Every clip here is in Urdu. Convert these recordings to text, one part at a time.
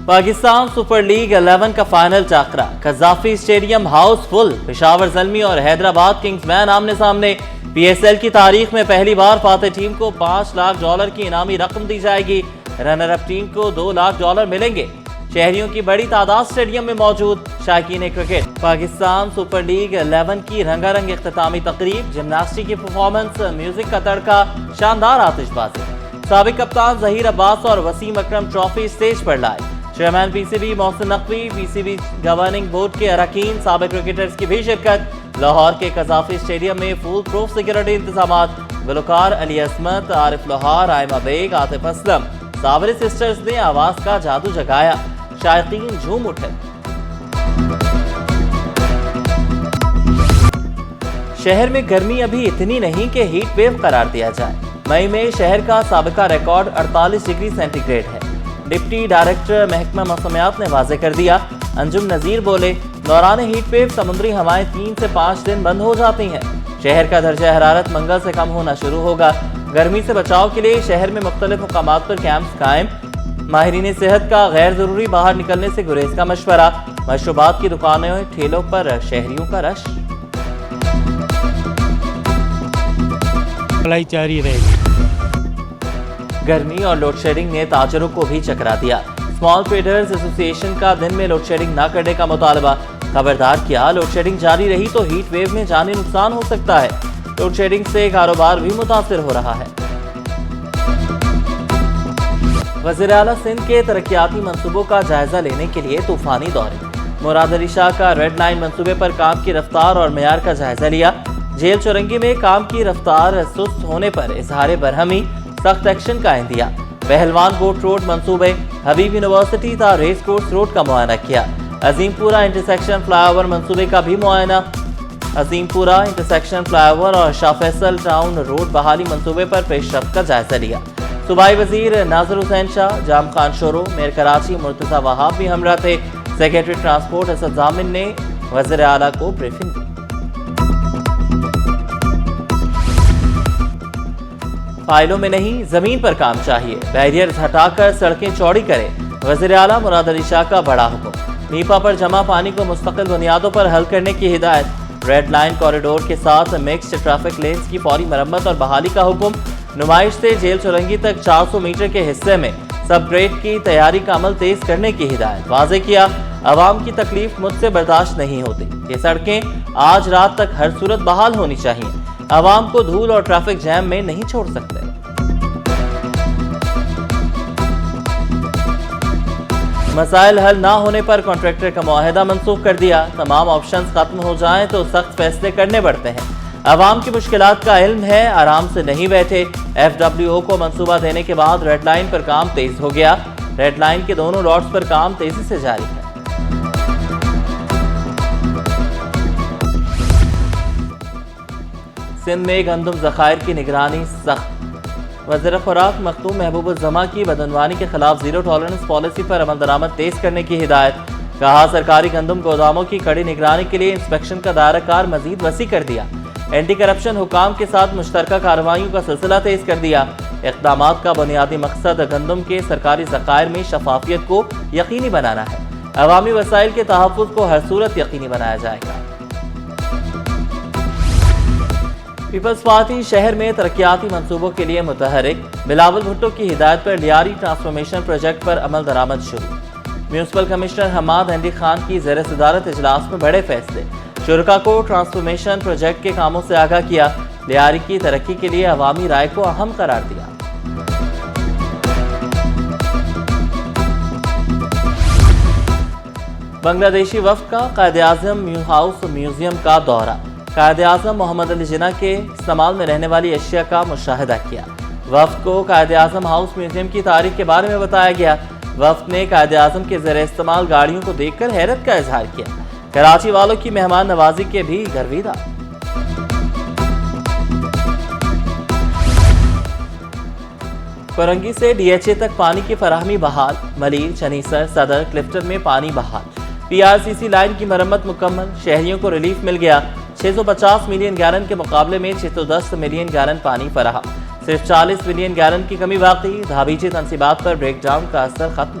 پاکستان سپر لیگ 11 کا فائنل ٹاکرا Gaddafi stadium house full. Peshawar Zalmi اور حیدرآباد کنگز مین آمنے سامنے. پی ایس ایل کی تاریخ میں پہلی بار فاتح ٹیم کو $5 لاکھ کی انعامی رقم دی جائے گی. رنر اپ ٹیم کو $2 لاکھ ملیں گے. شہریوں کی بڑی تعداد اسٹیڈیم میں موجود. شائقین کرکٹ پاکستان سپر لیگ 11 کی رنگا رنگ اختتامی تقریب. جمناسٹک کی پرفارمنس, میوزک کا تڑکا, شاندار آتش بازی. سابق کپتان ظہیر عباس اور وسیم اکرم ٹرافی اسٹیج پر لائے. Chairman P C B Mohsin Naqvi, پی سی بی گورننگ بورڈ کے اراکین, سابق کرکٹرز کی بھی شرکت. لاہور کے قذافی اسٹیڈیم میں فول پروف سیکورٹی انتظامات. گلوکار علی عصمت, عارف لوہار, آئمہ بیگ, عاطف اسلم, ساوری سسٹرز نے آواز کا جادو جگایا. شائقین جھوم اٹھے. شہر میں گرمی ابھی اتنی نہیں کہ ہیٹ ویو قرار دیا جائے. مئی میں شہر کا سابقہ ریکارڈ 48 ڈگری سینٹی گریڈ ہے. ڈپٹی ڈائریکٹر محکمہ موسمیات نے واضح کر دیا. انجم نذیر بولے, دوران ہیٹ ویو سمندری ہوائیں 3 سے 5 دن بند ہو جاتی ہیں. شہر کا درجہ حرارت منگل سے کم ہونا شروع ہوگا. گرمی سے بچاؤ کے لیے شہر میں مختلف مقامات پر کیمپس قائم. ماہرین صحت کا غیر ضروری باہر نکلنے سے گریز کا مشورہ. مشروبات کی دکانوں ٹھیلوں پر شہریوں کا رش. جاری رہے گی. گرمی اور لوڈ شیڈنگ نے تاجروں کو بھی چکرا دیا. اسمال ٹریڈرز ایسوسی ایشن کا دن میں لوڈ شیڈنگ نہ کرنے کا مطالبہ. خبردار کیا, لوڈ شیڈنگ جاری رہی تو ہیٹ ویو میں جانی نقصان ہو سکتا ہے. لوڈ شیڈنگ سے کاروبار بھی متاثر ہو رہا ہے. وزیر اعلیٰ سندھ کے ترقیاتی منصوبوں کا جائزہ لینے کے لیے طوفانی دورے. مراد علی شاہ کا ریڈ لائن منصوبے پر کام کی رفتار اور معیار کا جائزہ لیا. جیل چورنگی میں کام کی رفتار سست ہونے پر اظہار برہمی, سخت ایکشن کا اندیا. پہلوان بوٹ روڈ منصوبے, حبیب یونیورسٹی تا ریس کورس روڈ کا معائنہ کیا. عظیم پورہ انٹرسیکشن فلائی اوور منصوبے کا بھی معائنہ. عظیم پورہ انٹرسیکشن فلائی اوور اور شاہ فیصل ٹاؤن روڈ بحالی منصوبے پر پیش رفت کا جائزہ لیا. صوبائی وزیر ناظر حسین شاہ, جام خان شورو, میئر کراچی مرتضی وہاب بھی ہمراہ تھے. سیکریٹری ٹرانسپورٹ اسد ضامن نے وزیر اعلیٰ کو بریفنگ دی. فائلوں میں نہیں, زمین پر کام چاہیے. بیریئرز ہٹا کر سڑکیں چوڑی کرے. وزیر اعلیٰ مراد علی شاہ کا بڑا حکم. نیپا پر جمع پانی کو مستقل بنیادوں پر حل کرنے کی ہدایت. ریڈ لائن کوریڈور کے ساتھ مکسڈ ٹریفک لینز کی فوری مرمت اور بحالی کا حکم. نمائش سے جیل چورنگی تک 400 میٹر کے حصے میں سب گریڈ کی تیاری کا عمل تیز کرنے کی ہدایت. واضح کیا, عوام کی تکلیف مجھ سے برداشت نہیں ہوتی. یہ سڑکیں آج رات تک ہر صورت بحال ہونی چاہیے. عوام کو دھول اور ٹریفک جیم میں نہیں چھوڑ سکتے. مسائل حل نہ ہونے پر کانٹریکٹر کا معاہدہ منسوخ کر دیا. تمام آپشنز ختم ہو جائیں تو سخت فیصلے کرنے پڑتے ہیں. عوام کی مشکلات کا علم ہے, آرام سے نہیں بیٹھے. ایف ڈبلیو او کو منصوبہ دینے کے بعد ریڈ لائن پر کام تیز ہو گیا. ریڈ لائن کے دونوں لاٹس پر کام تیزی سے جاری ہے. سندھ میں گندم ذخائر کی نگرانی سخت. وزیر خوراک مختوم محبوب الزماں کی بدعنوانی کے خلاف زیرو ٹالرنس پالیسی پر عمل درآمد تیز کرنے کی ہدایت. کہا, سرکاری گندم گوداموں کی کڑی نگرانی کے لیے انسپیکشن کا دائرہ کار مزید وسیع کر دیا. اینٹی کرپشن حکام کے ساتھ مشترکہ کارروائیوں کا سلسلہ تیز کر دیا. اقدامات کا بنیادی مقصد گندم کے سرکاری ذخائر میں شفافیت کو یقینی بنانا ہے. عوامی وسائل کے تحفظ کو ہر صورت یقینی بنایا جائے گا. پیپلز پارٹی شہر میں ترقیاتی منصوبوں کے لیے متحرک. بلاول بھٹو کی ہدایت پر لیاری ٹرانسفارمیشن پروجیکٹ پر عمل درآمد شروع. میونسپل کمشنر حماد ہنڈی خان کی زیر صدارت اجلاس میں بڑے فیصلے. شرکاء کو ٹرانسفارمیشن پروجیکٹ کے کاموں سے آگاہ کیا. لیاری کی ترقی کے لیے عوامی رائے کو اہم قرار دیا. بنگلہ دیشی وفد کا قائد اعظم ہاؤس میوزیم کا دورہ. قائد اعظم محمد علی جناح کے استعمال میں رہنے والی اشیاء کا مشاہدہ کیا. وفد کو قائد اعظم ہاؤس میوزیم کی تاریخ کے بارے میں بتایا گیا. وفد نے قائد اعظم کے زیر استعمال گاڑیوں کو دیکھ کر حیرت کا اظہار کیا. کراچی والوں کی مہمان نوازی کے بھی گرویدہ. کورنگی سے ڈی ایچ اے تک پانی کی فراہمی بحال. ملیر, چنیسر, صدر, کلفٹن میں پانی بحال. پی آر سی سی لائن کی مرمت مکمل. شہریوں کو ریلیف مل گیا. 650 ملین گیلن کے مقابلے میں 610 ملین گیلن پانی فراہم. صرف 40 ملین گیلن کی کمی باقی. دھابیجی تنصیبات پر بریک ڈاؤن کا اثر ختم.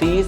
30,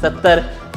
70,